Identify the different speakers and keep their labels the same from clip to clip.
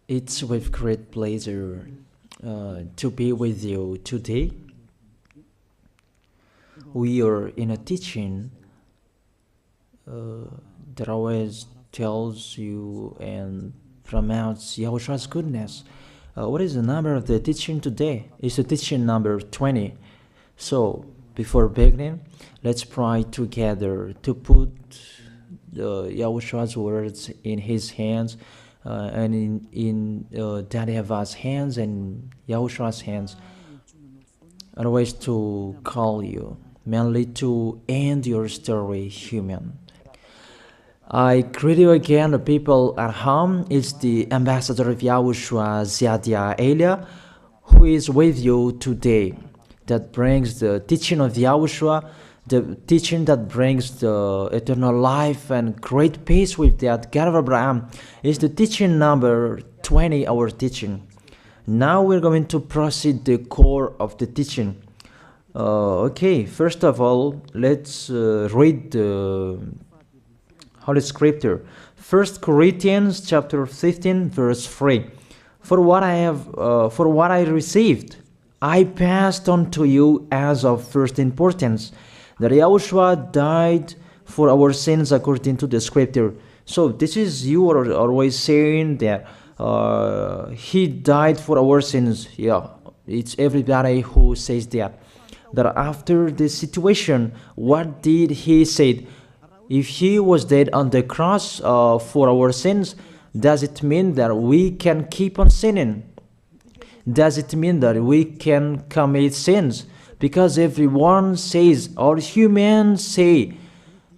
Speaker 1: It's with great pleasure to be with you today. We are in a teaching that always tells you and promotes Yahushua's goodness. What is the number of the teaching today? It's the teaching number 20. So, before beginning, let's pray together to put Yahushua's words in his hands and in Daddy Yahvah's hands and Yahushua's hands. Always to call you, mainly to end your story human. I greet you again, the people at home. It's the ambassador of Yahushua, Ziadia Elia, who is with you today. That brings the teaching of Yahushua, the teaching that brings the eternal life and great peace with that God of Abraham. Is the teaching number 20, our teaching. Now we're going to proceed the core of the teaching. Okay, first of all, let's read the Holy Scripture. 1 Corinthians chapter 15, verse 3. For what I received, I passed on to you as of first importance, that Yahushua died for our sins according to the Scripture. So this is, you are always saying that he died for our sins. Yeah, it's everybody who says that. That after the situation, what did he say? If he was dead on the cross for our sins, does it mean that we can keep on sinning? Does it mean that we can commit sins? Because everyone says, or humans say,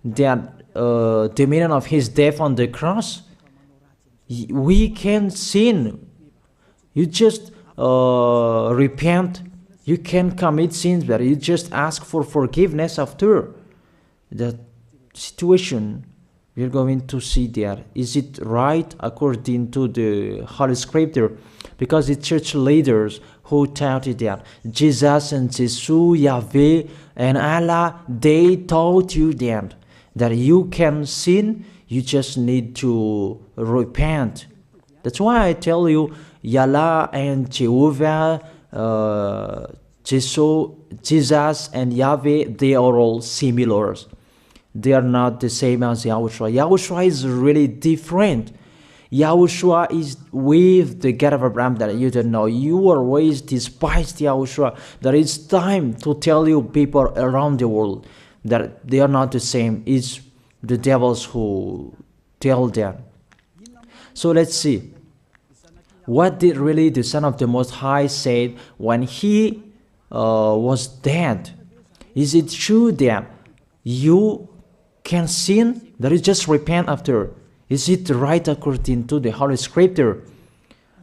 Speaker 1: that the meaning of his death on the cross, we can sin. You just repent. You can commit sins, but you just ask for forgiveness after that situation. We're going to see there. Is it right according to the Holy Scripture? Because the church leaders who taught it that Jesus and Jesus, Yahweh and Allah, they taught you that you can sin, you just need to repent. That's why I tell you, Yahlah and Jehovah, Jesus and Yahweh, they are all similar. They are not the same as Yahushua. Yahushua is really different. Yahushua is with the God of Abraham that you don't know. You always despised Yahushua. That it's time to tell you people around the world that they are not the same. It's the devils who tell them. So let's see. What did really the Son of the Most High say when he was dead? Is it true that you can sin? That is just repent after. Is it right according to the Holy Scripture?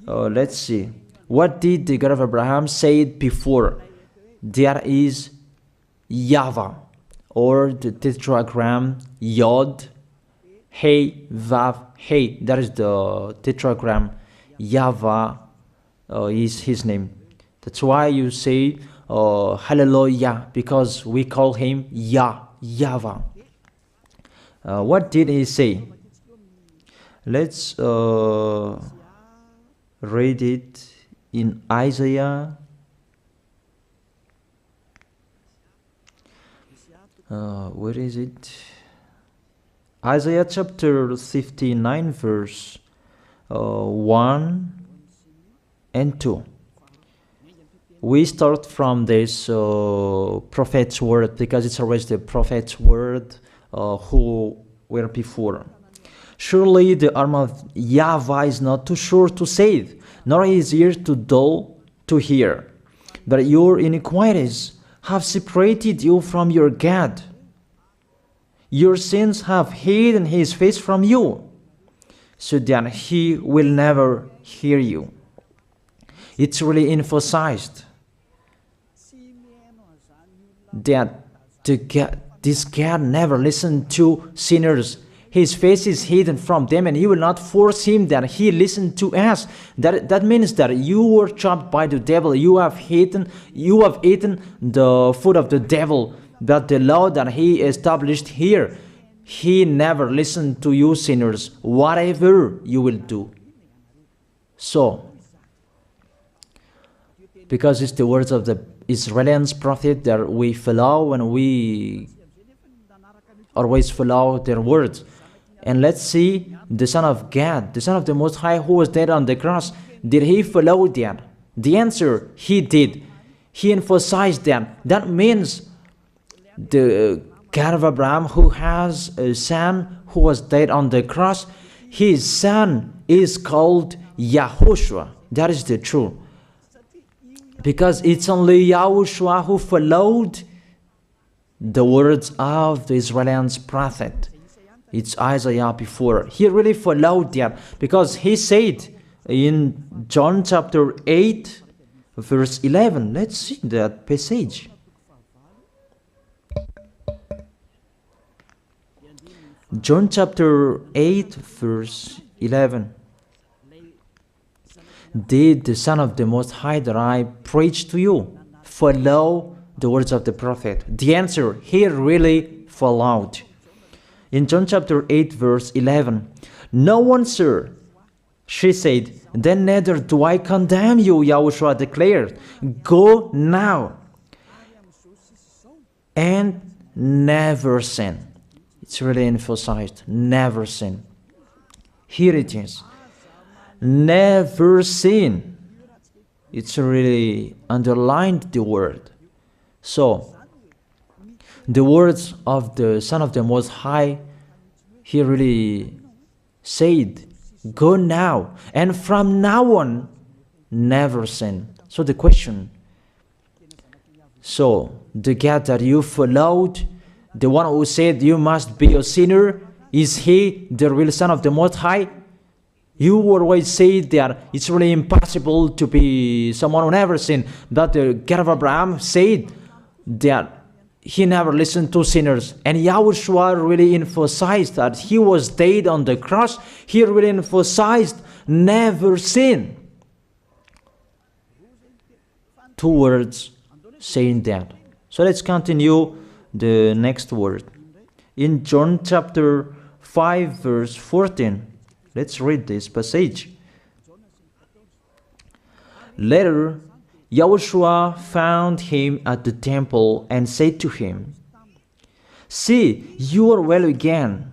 Speaker 1: Let's see. What did the God of Abraham say before? There is YAHVAH, or the tetragram Yod, Hey, Vav, Hey. That is the tetragram. YAHVAH is his name. That's why you say Hallelujah, because we call him YAHVAH. What did he say? Let's read it in Isaiah. Where is it? Isaiah chapter 59, verse 1 and 2. We start from this prophet's word, because it's always the prophet's word who were before. Surely the arm of YAHVAH is not too short to save, nor his ear too dull to hear. But your iniquities have separated you from your God. Your sins have hidden his face from you, so that he will never hear you. It's really emphasized that this God never listened to sinners. His face is hidden from them, and he will not force him that he listen to us. That means that you were trapped by the devil. You have eaten the food of the devil. But the law that he established here, he never listened to you sinners, whatever you will do. So, because it's the words of the Israelians prophet that we follow, and we always follow their words. And let's see the Son of God, the Son of the Most High, who was dead on the cross. Did he follow that? The answer, he did. He emphasized that. That means the God of Abraham, who has a son who was dead on the cross, his son is called YAHOSHUAH. That is the truth. Because it's only YAHOSHUAH who followed the words of the Israelians prophet. It's Isaiah before. He really followed that, because he said in John chapter 8, verse 11. Let's see that passage. John chapter 8, verse 11. Did the Son of the Most High that I preach to you follow the words of the prophet? The answer, he really followed. In John chapter 8, verse 11, "No one, sir," she said, "then neither do I condemn you," YAHOSHUAH declared. "Go now and never sin." It's really emphasized, never sin. Here it is. Never sin. It's really underlined the word. So, the words of the Son of the Most High, he really said, go now, and from now on, never sin. So the question, so the God that you followed, the one who said you must be a sinner, is he the real Son of the Most High? You always say that it's really impossible to be someone who never sinned. But the God of Abraham said that he never listened to sinners. And YAHOSHUAH really emphasized that he was dead on the cross. He really emphasized never sin. Two words saying that. So let's continue the next word. In John chapter 5, verse 14. Let's read this passage. Later, YAHOSHUAH found him at the temple and said to him, "See, you are well again.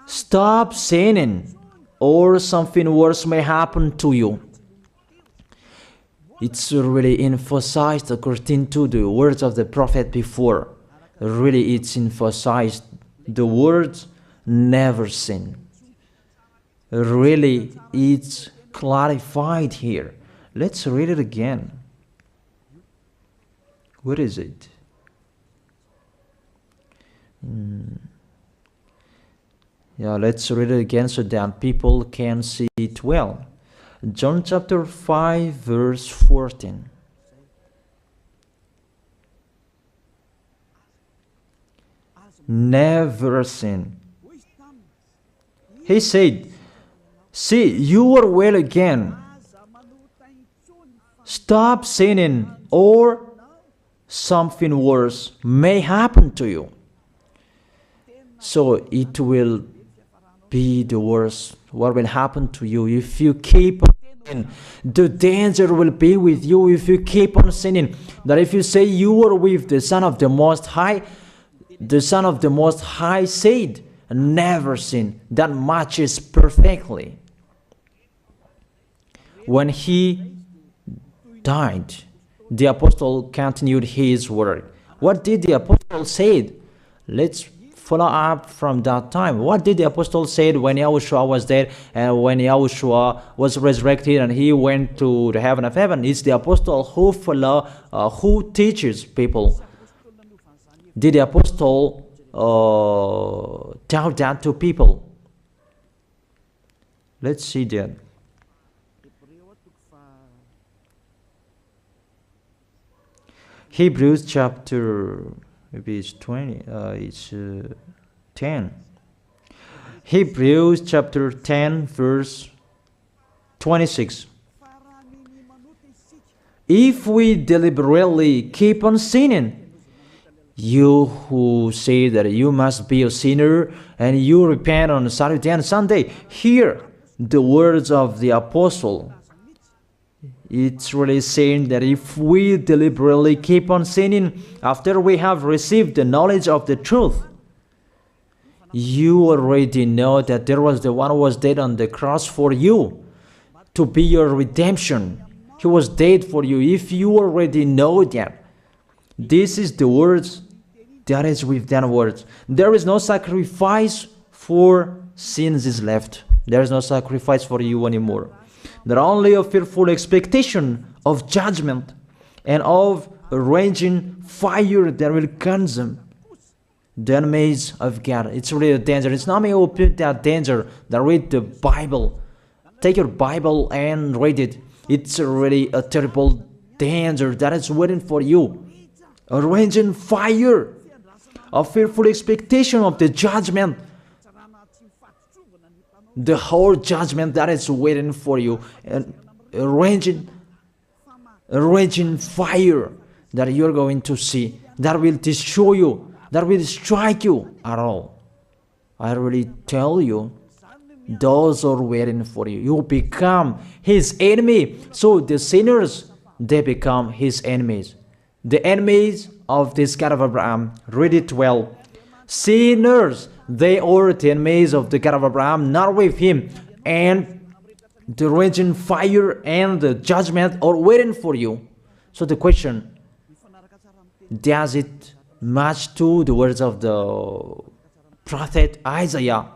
Speaker 1: Stop sinning, or something worse may happen to you." It's really emphasized according to the words of the prophet before. Really, it's emphasized the words never sin. Really, it's clarified here. Let's read it again. Where is it? Yeah, let's read it again so that people can see it well. John chapter 5, verse 14. Never sin. He said, "See, you are well again. Stop sinning, or something worse may happen to you." So it will be the worst. What will happen to you if you keep on sinning? The danger will be with you if you keep on sinning. That if you say you are with the Son of the Most High, the Son of the Most High said, never sin. That matches perfectly. When he died, the apostle continued his work. What did the apostle say? Let's follow up from that time. What did the apostle say when YAHOSHUAH was dead and when YAHOSHUAH was resurrected and he went to the heaven of heaven? It's the apostle who teaches people. Did the apostle tell that to people? Let's see that. Hebrews chapter, maybe it's 20, it's 10. Hebrews chapter 10, verse 26. If we deliberately keep on sinning, you who say that you must be a sinner and you repent on Saturday and Sunday, here the words of the apostle. It's really saying that if we deliberately keep on sinning after we have received the knowledge of the truth, you already know that there was the one who was dead on the cross for you to be your redemption. He was dead for you. If you already know that, this is the words that is with that words. There is no sacrifice for sins is left. There is no sacrifice for you anymore. Not only a fearful expectation of judgment and of a raging fire that will consume the enemies of God. It's really a danger. It's not me who put that danger that read the Bible. Take your Bible and read it. It's really a terrible danger that is waiting for you. A raging fire, a fearful expectation of the judgment. The whole judgment that is waiting for you. And a raging fire that you're going to see, that will destroy you, that will strike you at all. I really tell you, those are waiting for you. You become his enemy. So the sinners, they become his enemies. The enemies of this God of Abraham. Read it well. Sinners, they are the enemies of the God of Abraham, not with him. And the raging fire and the judgment are waiting for you. So the question, does it match to the words of the prophet Isaiah?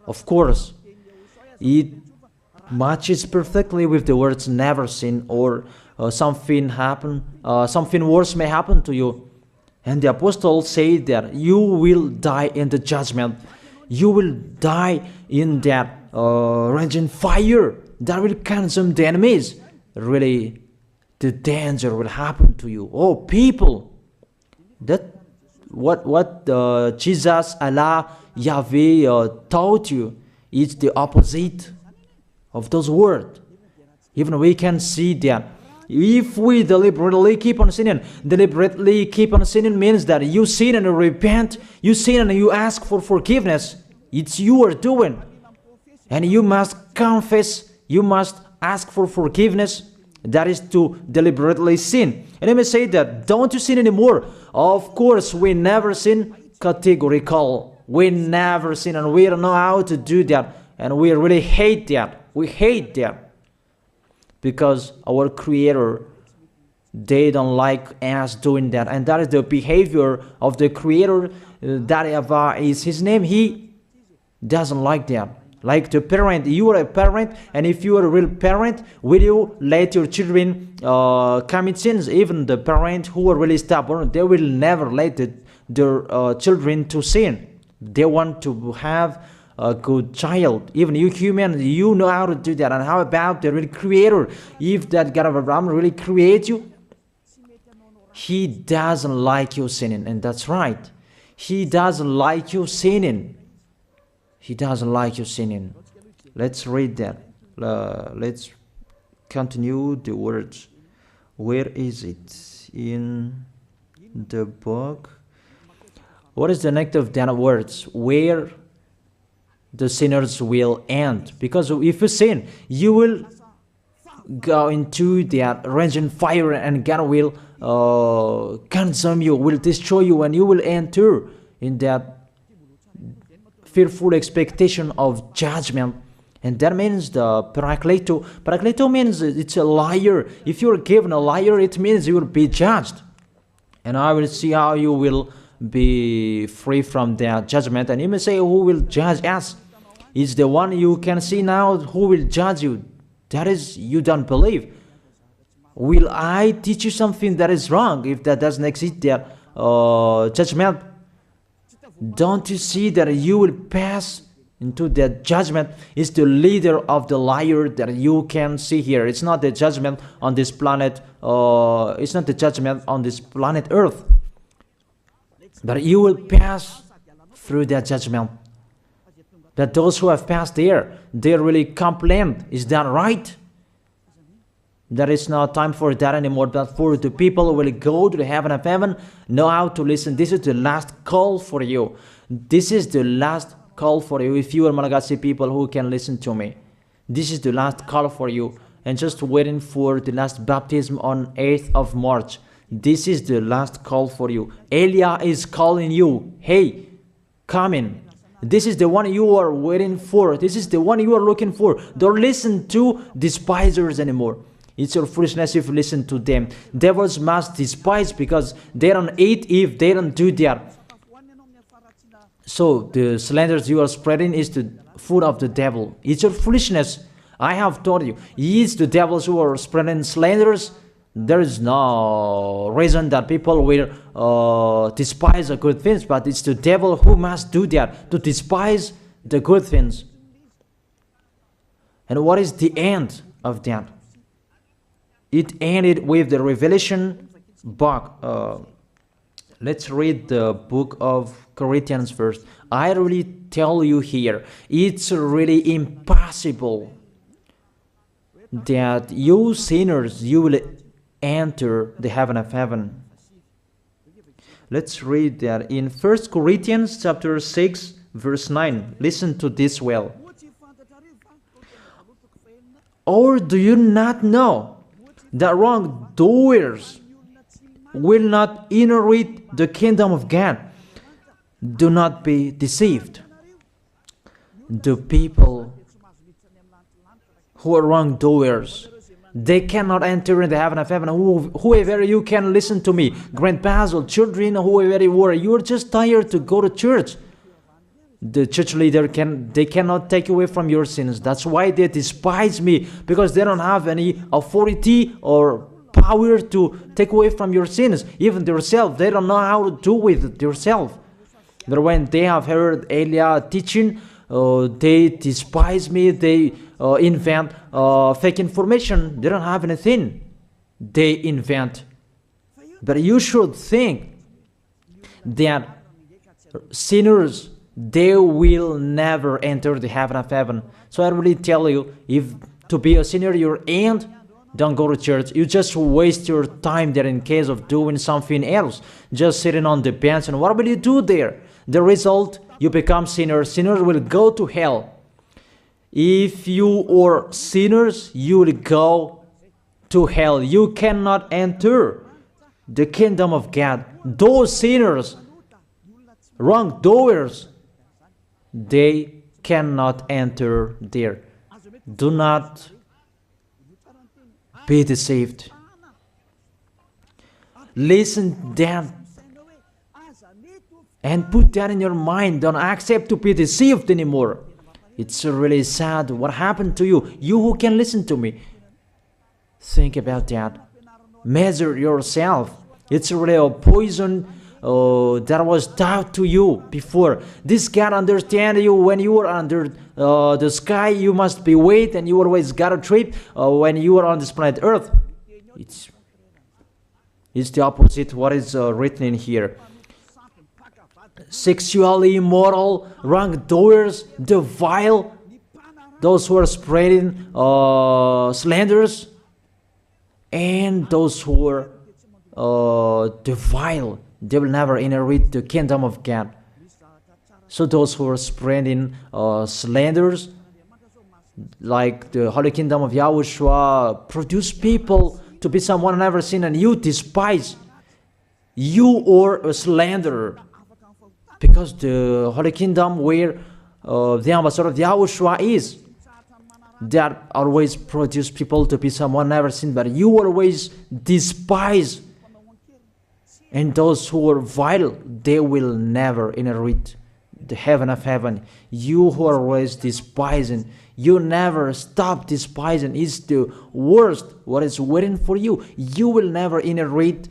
Speaker 1: Of course. It matches perfectly with the words never sin, or something worse may happen to you. And the apostle said that you will die in the judgment. You will die in that raging fire that will consume the enemies. Really, the danger will happen to you. Oh, people, that what Jesus, Allah, Yahweh taught you is the opposite of those words. Even we can see that. If we deliberately keep on sinning means that you sin and you repent, you sin and you ask for forgiveness. It's you are doing. And you must confess, you must ask for forgiveness. That is to deliberately sin. And let me say that, don't you sin anymore. Of course, we never sin categorical. We never sin, and we don't know how to do that. And we really hate that. We hate that. Because our Creator, they don't like us doing that. And that is the behavior of the Creator. That YAHVAH is his name. He doesn't like that. Like the parent, you are a parent, and if you are a real parent, will you let your children commit sins? Even the parent who are really stubborn, they will never let their children to sin. They want to have a good child. Even you human, you know how to do that. And how about the real Creator? If that God of Abraham really creates you, he doesn't like you sinning. And that's right. He doesn't like you sinning. He doesn't like you sinning. Let's read that. Let's continue the words. Where is it? In the book. What is the next of that words? Where the sinners will end. Because if you sin, you will go into that raging fire, and God will consume you, will destroy you, and you will enter in that fearful expectation of judgment. And that means the parakleto. Parakleto means it's a liar. If you're given a liar, it means you will be judged. And I will see how you will be free from that judgment. And you may say, who will judge us? It's the one you can see now who will judge you. That is, you don't believe. Will I teach you something that is wrong if that doesn't exist there? Judgment. Don't you see that you will pass into that judgment? Is the leader of the liar that you can see here. It's not the judgment on this planet. It's not the judgment on this planet Earth. That you will pass through that judgment. That those who have passed there, they really complain. Is that right? There is no time for that anymore. But for the people who will go to the heaven of heaven, know how to listen. This is the last call for you. This is the last call for you. If you are Malagasy people who can listen to me, This is the last call for you. And just waiting for the last baptism on 8th of March. This is the last call for you. Elia is calling you. Hey, come in. This is the one you are waiting for. This is the one you are looking for. Don't listen to despisers anymore. It's your foolishness if you listen to them. Devils must despise because they don't eat if they don't do that. So the slanders you are spreading is the food of the devil. It's your foolishness. I have told you. It's the devils who are spreading slanders. There is no reason that people will despise the good things, but it's the devil who must do that, to despise the good things. And what is the end of that? It ended with the Revelation book. Let's read the book of Corinthians first. I really tell you here, it's really impossible that you sinners, you will enter the heaven of heaven. Let's read that in 1 Corinthians chapter 6 verse 9. Listen to this well. Or do you not know that wrongdoers will not inherit the kingdom of God? Do not be deceived. The people who are wrongdoers, they cannot enter in the heaven of heaven. Whoever you can listen to me, grandpas or children, whoever you are, you are just tired to go to church. The church leader they cannot take away from your sins. That's why they despise me, because they don't have any authority or power to take away from your sins. Even themselves, they don't know how to do with themselves. But when they have heard Elia teaching, they despise me. They invent fake information. They don't have anything. They invent. But you should think that sinners, they will never enter the heaven of heaven. So I really tell you, if to be a sinner you're in, don't go to church. You just waste your time there in case of doing something else. Just sitting on the bench, and what will you do there? The result, you become sinners. Sinners will go to hell. If you are sinners, you will go to hell. You cannot enter the kingdom of God. Those sinners, wrongdoers, they cannot enter there. Do not be deceived. Listen then and put that in your mind. Don't accept to be deceived anymore. It's really sad what happened to you. You who can listen to me, think about that. Measure yourself. It's really a poison that was taught to you before. This God understand you when you are under the sky. You must be wait, and you always got a trip when you are on this planet Earth. It's the opposite what is written in here. Sexually immoral, wrongdoers, the vile, those who are spreading slanders, and those who are the vile, they will never inherit the kingdom of God. So those who are spreading slanders, like the Holy Kingdom of YAHOSHUAH, produce people to be someone never seen, and you despise. You are a slanderer. Because the Holy Kingdom where the ambassador of YAHOSHUAH is, that always produce people to be someone never seen, but you always despise. And those who are vile, they will never inherit the heaven of heaven. You who are always despising, you never stop despising. It's the worst what is waiting for you. You will never inherit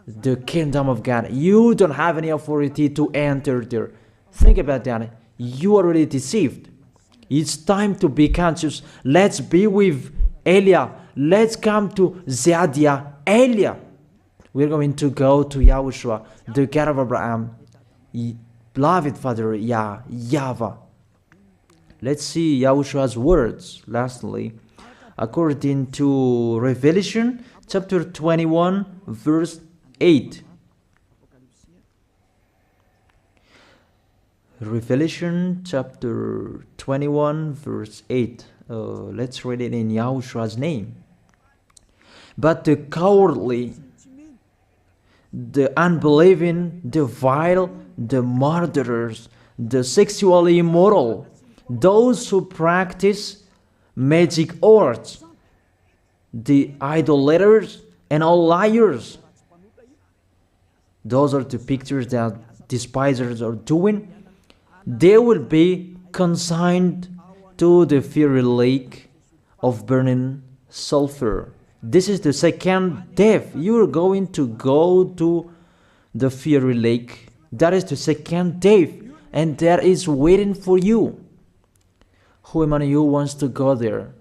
Speaker 1: the kingdom of God. You don't have any authority to enter there. Think about that. You are already deceived. It's time to be conscious. Let's be with Elia. Let's come to Zadiah. Elia. We're going to go to YAHOSHUAH, the God of Abraham, beloved Father YAHVAH. Let's see YAHOSHUAH's words. Lastly, according to Revelation chapter 21 verse 8. Revelation chapter 21 verse 8. Let's read it in Yahoshua's name. But the cowardly, the unbelieving, the vile, the murderers, the sexually immoral, those who practice magic arts, the idolaters, and all liars. Those are the pictures that despisers are doing. They will be consigned to the fiery lake of burning sulfur. This is the second death. You are going to go to the fiery lake. That is the second death, and that is waiting for you. Who among you wants to go there?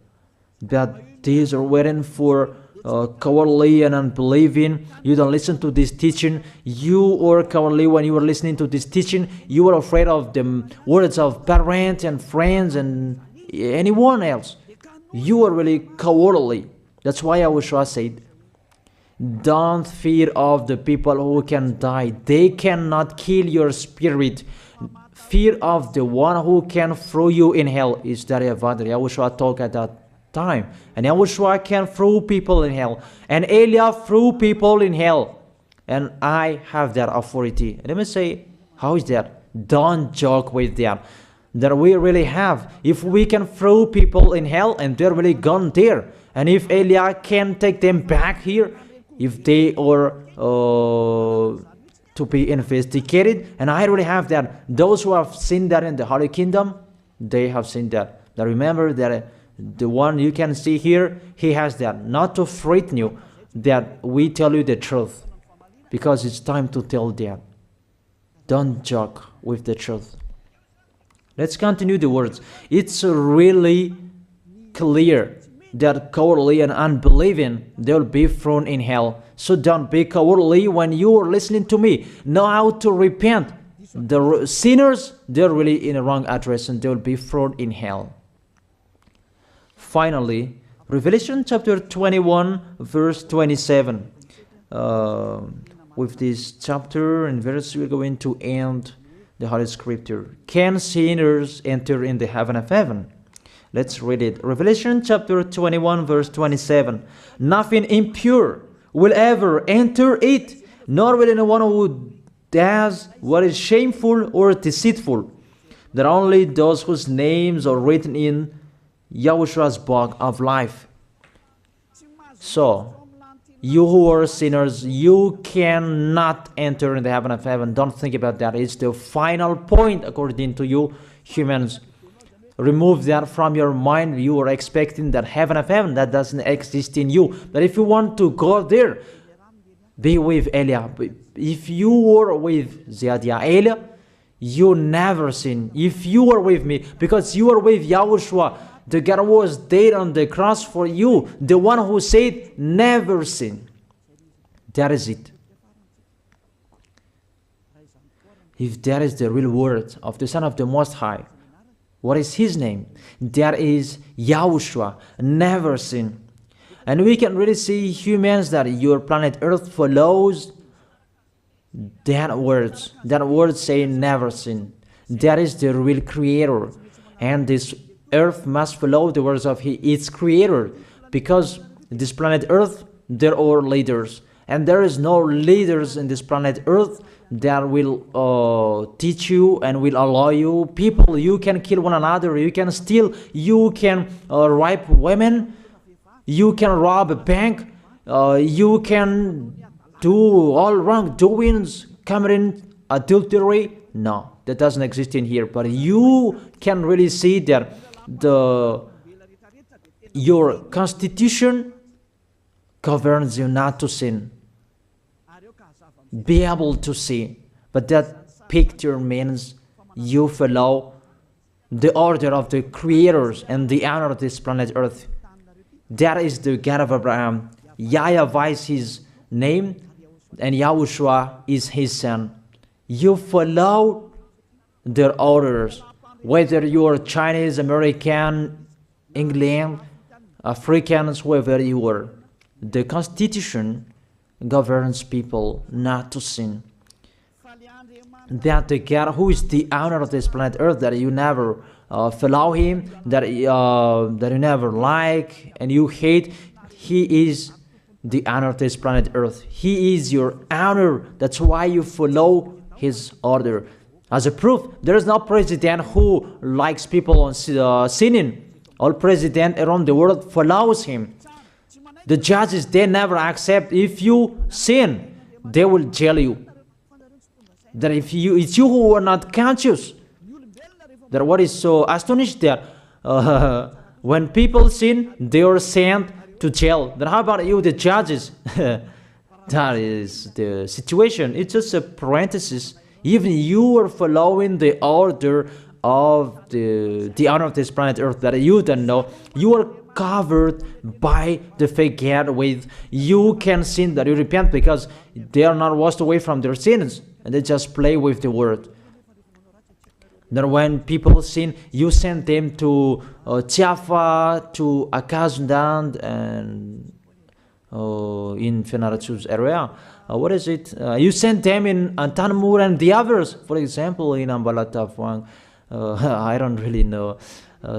Speaker 1: That these are waiting for cowardly and unbelieving. You don't listen to this teaching. You are cowardly when you are listening to this teaching. You are afraid of the words of parents and friends and anyone else. You are really cowardly. That's why YAHOSHUAH said, don't fear of the people who can die. They cannot kill your spirit. Fear of the one who can throw you in hell. Is that YAHOSHUAH talked at that time. And YAHOSHUAH can throw people in hell. And Elia threw people in hell. And I have that authority. Let me say, how is that? Don't joke with that. That we really have. If we can throw people in hell and they're really gone there. And if Elia can take them back here, if they are to be investigated, and I really have that. Those who have seen that in the Holy Kingdom, they have seen that. Now remember that the one you can see here, he has that. Not to frighten you, that we tell you the truth. Because it's time to tell that. Don't joke with the truth. Let's continue the words. It's really clear that cowardly and unbelieving, they'll be thrown in hell. So don't be cowardly when you are listening to me. Know how to repent. The sinners, they're really in the wrong address and they'll be thrown in hell. Finally, Revelation chapter 21, verse 27. With this chapter and verse, we're going to end the Holy Scripture. Can sinners enter in the heaven of heaven? Let's read it. Revelation chapter 21, verse 27. Nothing impure will ever enter it, nor will anyone who does what is shameful or deceitful. That only those whose names are written in YAHOSHUAH's book of life. So, you who are sinners, you cannot enter in the heaven of heaven. Don't think about that. It's the final point according to you humans. Remove that from your mind. You are expecting that heaven of heaven that doesn't exist in you. But if you want to go there, be with Elia. If you were with Elia, you never sin. If you are with me, because you are with YAHOSHUAH, the God was dead on the cross for you, the one who said never sin. That is it. If that is the real word of the Son of the Most High, what is his name? That is YAHOSHUAH, never sin. And we can really see humans that your planet Earth follows that words. That word saying never sin. That is the real creator. And this Earth must follow the words of its creator. Because this planet Earth, there are leaders. And there is no leaders in this planet Earth that will teach you and will allow you. People, you can kill one another, you can steal, you can rape women, you can rob a bank, you can do all wrongdoings, committing adultery. No, that doesn't exist in here. But you can really see that your constitution governs you not to sin. Be able to see. But that picture means you follow the order of the creators and the honor of this planet Earth. That is the God of Abraham. YAHVAH is his name and YAHOSHUAH is his son. You follow their orders. Whether you are Chinese, American, England, Africans, whoever you are. The Constitution governs people not to sin. that the God who is the owner of this planet Earth, that you never follow him, that you never like and you hate, he is the owner of this planet Earth. He is your owner. That's why you follow his order. As a proof, there is no president who likes people on sinning. All presidents around the world follows him. The judges, they never accept if you sin, they will jail you. That if it's you who are not conscious. That what is so astonished that when people sin, they are sent to jail. Then how about you, the judges? That is the situation. It's just a parenthesis. Even you are following the order of the owner of this planet Earth that you don't know. You are covered by the fake God with you can sin, that you repent, because they are not washed away from their sins and they just play with the word. Then when people sin, you send them to Java, to Akazundan, and in Fenarachu's area. What is it? You send them in Tanmur and the others. For example, in Ambalatafwang, I don't really know.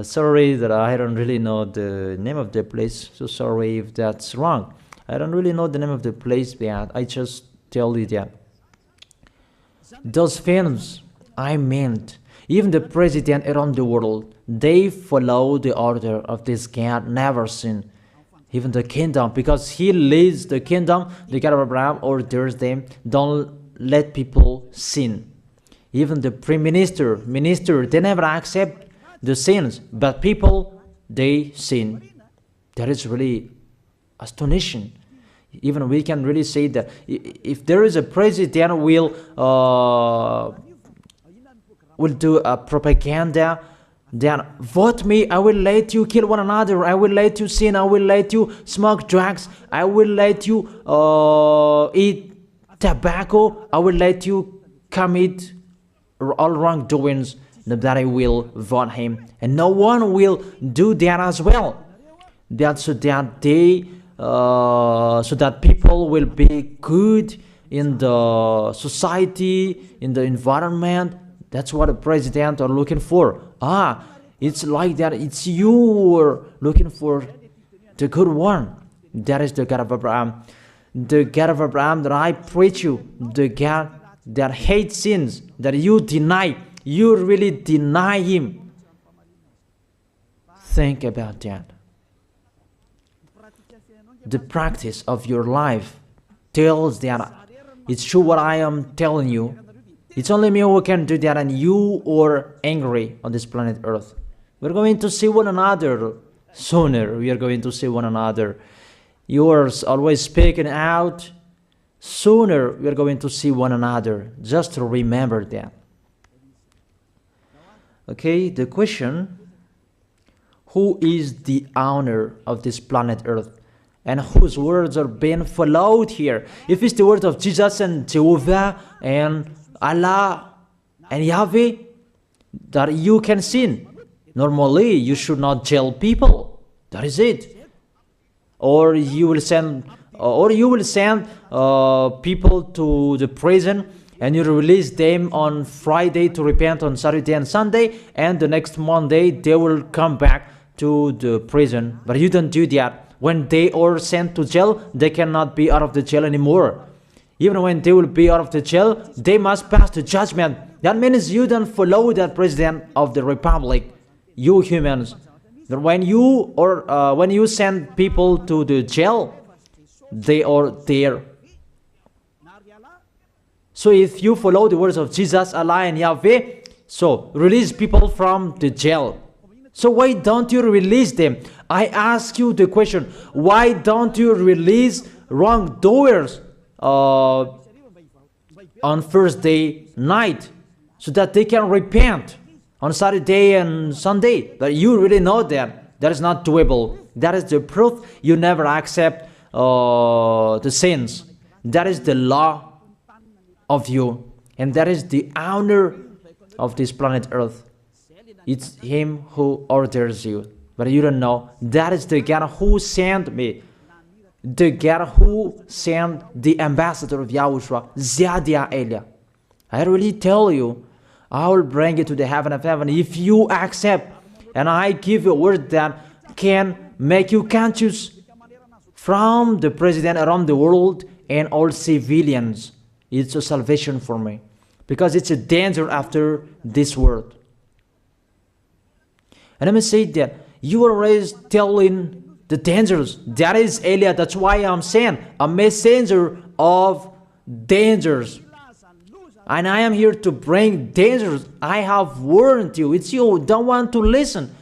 Speaker 1: Sorry that I don't really know the name of the place. So sorry if that's wrong. I don't really know the name of the place, but I just tell you that. Those films, I meant, even the president around the world, they follow the order of this God, never sin. Even the kingdom, because he leads the kingdom, the God of Abraham orders them, don't let people sin. Even the prime minister, they never accept the sins, but people, they sin. That is really astonishing. Even we can really say that if there is a president will do a propaganda, then vote me, I will let you kill one another, I will let you sin, I will let you smoke drugs, I will let you eat tobacco, I will let you commit all wrongdoings, that I will vote him. And no one will do that as well. That's so that so that people will be good in the society, in the environment. That's what the president are looking for. It's like that. It's you who are looking for the good one. That is the God of Abraham. The God of Abraham that I preach you. The God that hates sins, that you deny. You really deny him. Think about that. The practice of your life tells that it's true what I am telling you. It's only me who can do that, and you are angry on this planet Earth. We're going to see one another sooner. We are going to see one another. You are always speaking out. Sooner we are going to see one another. Just remember that. Okay, the question, who is the owner of this planet Earth? And whose words are being followed here? If it's the word of Jesus and Jehovah and Allah and Yahweh, that you can sin. Normally, you should not jail people. That is it. Or you will send people to the prison, and you release them on Friday to repent on Saturday and Sunday, and the next Monday they will come back to the prison. But you don't do that. When they are sent to jail, they cannot be out of the jail anymore. Even when they will be out of the jail, they must pass the judgment. That means you don't follow that president of the republic, you humans. That when you send people to the jail, they are there. So if you follow the words of Jesus, Allah and Yahweh, so release people from the jail. So why don't you release them? I ask you the question, why don't you release wrongdoers on Thursday night so that they can repent on Saturday and Sunday? But you really know that is not doable. That is the proof you never accept the sins. That is the law of you, and that is the owner of this planet Earth. It's him who orders you, but you don't know. That is the God who sent me, the God who sent the ambassador of Yahushua, Zadia Elia. I really tell you, I will bring you to the heaven of heaven if you accept. And I give you a word that can make you conscious from the president around the world and all civilians. It's a salvation for me, because it's a danger after this world. And let me say that you are always telling the dangers. That is Elia. That's why I'm saying a messenger of dangers. And I am here to bring dangers. I have warned you. It's you don't want to listen.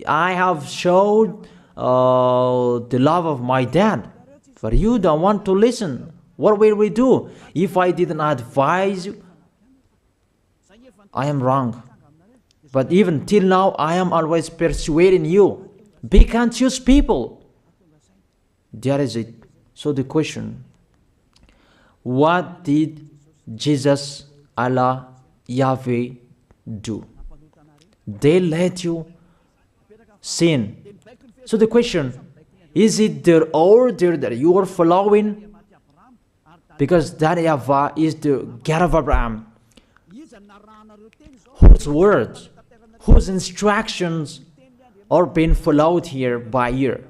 Speaker 1: I have showed the love of my dad, but you don't want to listen. What will we do? If I didn't advise you, I am wrong. But even till now, I am always persuading you. Be conscious people. That is it. So the question, what did Jesus, Allah, Yahweh do? They let you sin. So the question, is it their order that you are following? Because that YAHVAH is the God of Abraham, whose words, whose instructions are being followed here by ear.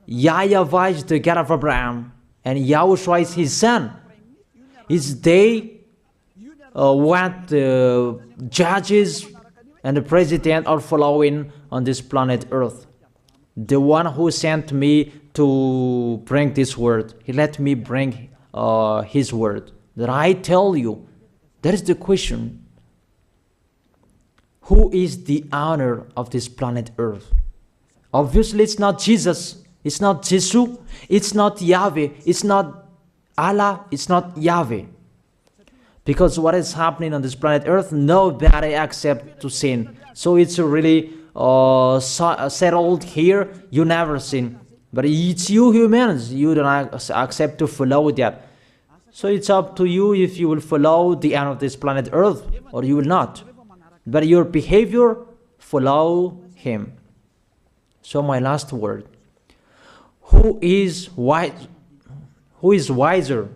Speaker 1: YAHVAH is the God of Abraham, and YAHOSHUAH is his son. Is they what the judges and the president are following on this planet Earth. The one who sent me to bring this word, he let me bring his word. That I tell you, that is the question. Who is the owner of this planet Earth? Obviously, it's not Jesus. It's not Jesus. It's not Yahweh. It's not Allah. It's not Yahweh. Because what is happening on this planet Earth, nobody accepts to sin. So it's really settled here. You never sin. But it's you humans. You don't accept to follow that. So it's up to you if you will follow the end of this planet Earth or you will not. But your behavior, follow him. So my last word. Who is wise? Who is wiser?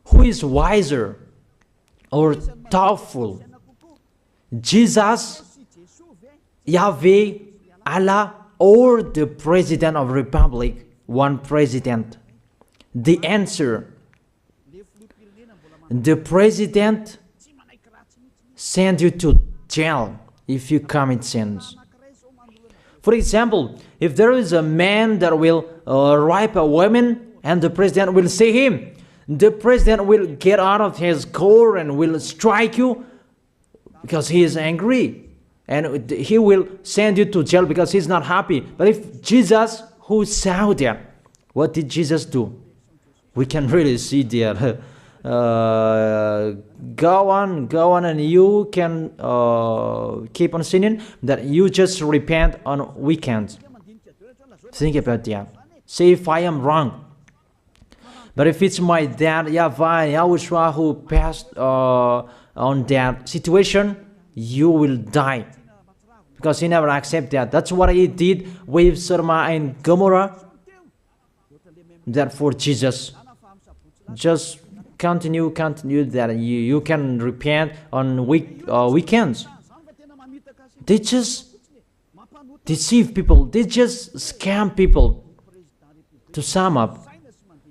Speaker 1: Who is wiser or thoughtful? Jesus, Yahweh, Allah, or the President of Republic? One president. The answer. The president send you to jail if you commit sins. For example, if there is a man that will rape a woman and the president will see him, the president will get out of his car and will strike you because he is angry. And he will send you to jail because he's not happy. But if Jesus, who saw that, what did Jesus do? We can really see that. Go on, and you can keep on sinning, that you just repent on weekends. Think about that. Say if I am wrong. But if it's my dad, YAHVAH, YAHOSHUAH, who passed on that situation, you will die. Because he never accepted that. That's what he did with Sodom and Gomorrah. Therefore, Jesus, just continue that you can repent on weekends. They just deceive people. They just scam people. To sum up,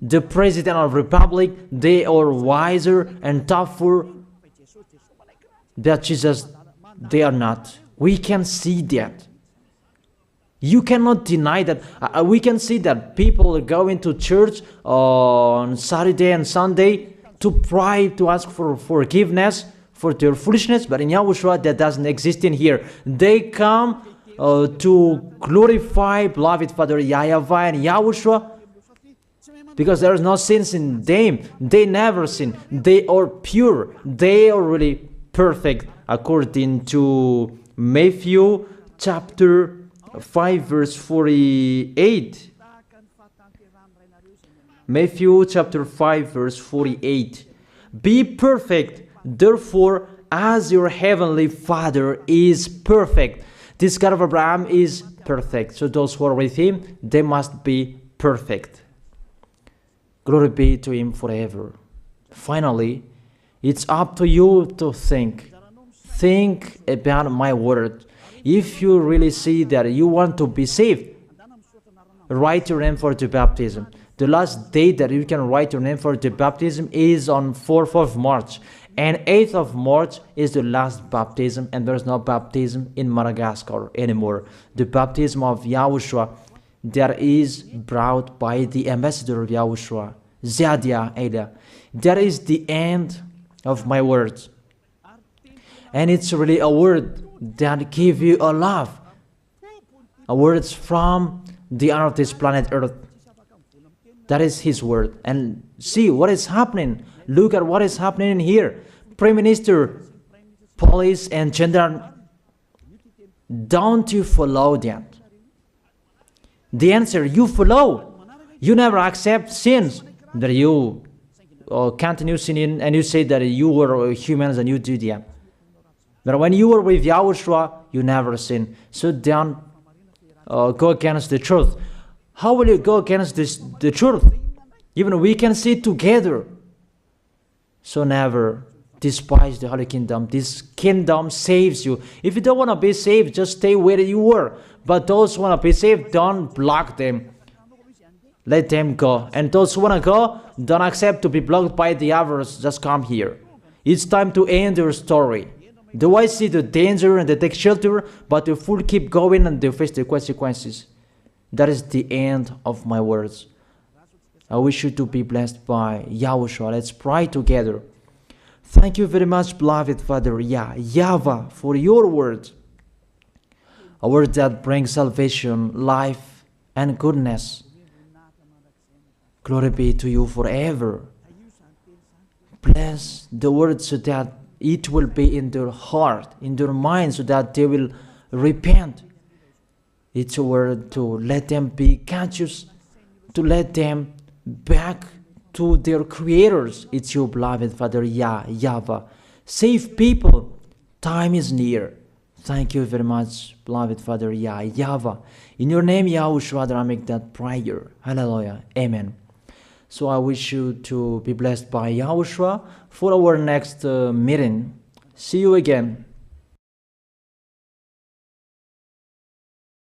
Speaker 1: the President of Republic, they are wiser and tougher than Jesus. They are not. We can see that. You cannot deny that. We can see that people are going to church on Saturday and Sunday to pray, to ask for forgiveness for their foolishness. But in YAHOSHUAH, that doesn't exist in here. They come to glorify beloved Father YAHVAH and YAHOSHUAH because there is no sins in them. They never sin. They are pure. They are really perfect according to Matthew chapter 5 verse 48. Matthew chapter 5 verse 48. Be perfect, therefore, as your heavenly Father is perfect. This God of Abraham is perfect. So those who are with him, they must be perfect. Glory be to Him forever. Finally, it's up to you to think. Think about my word. If you really see that you want to be saved, write your name for the baptism. The last date that you can write your name for the baptism is on 4th of March. And 8th of March is the last baptism, and there's no baptism in Madagascar anymore. The baptism of Yahushua that is brought by the ambassador of Yahushua, Zadia Ada. That is the end of my words. And it's really a word that gives you a love. A word from the honor of this planet Earth. That is His word. And see what is happening. Look at what is happening here. Prime Minister, police and gendarme, don't you follow that? The answer, you follow. You never accept sins. That you continue sinning and you say that you were humans and you do that. But when you were with Yahushua, you never sin. So don't go against the truth. How will you go against the truth? Even we can see together. So never despise the Holy Kingdom. This kingdom saves you. If you don't want to be saved, just stay where you were. But those who want to be saved, don't block them. Let them go. And those who want to go, don't accept to be blocked by the others. Just come here. It's time to end your story. Do I see the danger and they take shelter, but the fool keep going and they face the consequences? That is the end of my words. I wish you to be blessed by Yahushua. Let's pray together. Thank you very much, beloved Father YAHVAH, for your word. A word that brings salvation, life, and goodness. Glory be to you forever. Bless the word so that it will be in their heart, in their mind, so that they will repent. It's a word to let them be conscious, to let them back to their creators. It's your beloved Father YAHVAH. Save people. Time is near. Thank you very much, beloved Father YAHVAH. In your name, Yahushua, that I make that prayer. Hallelujah. Amen. So I wish you to be blessed by Yahushua for our next meeting. See you again.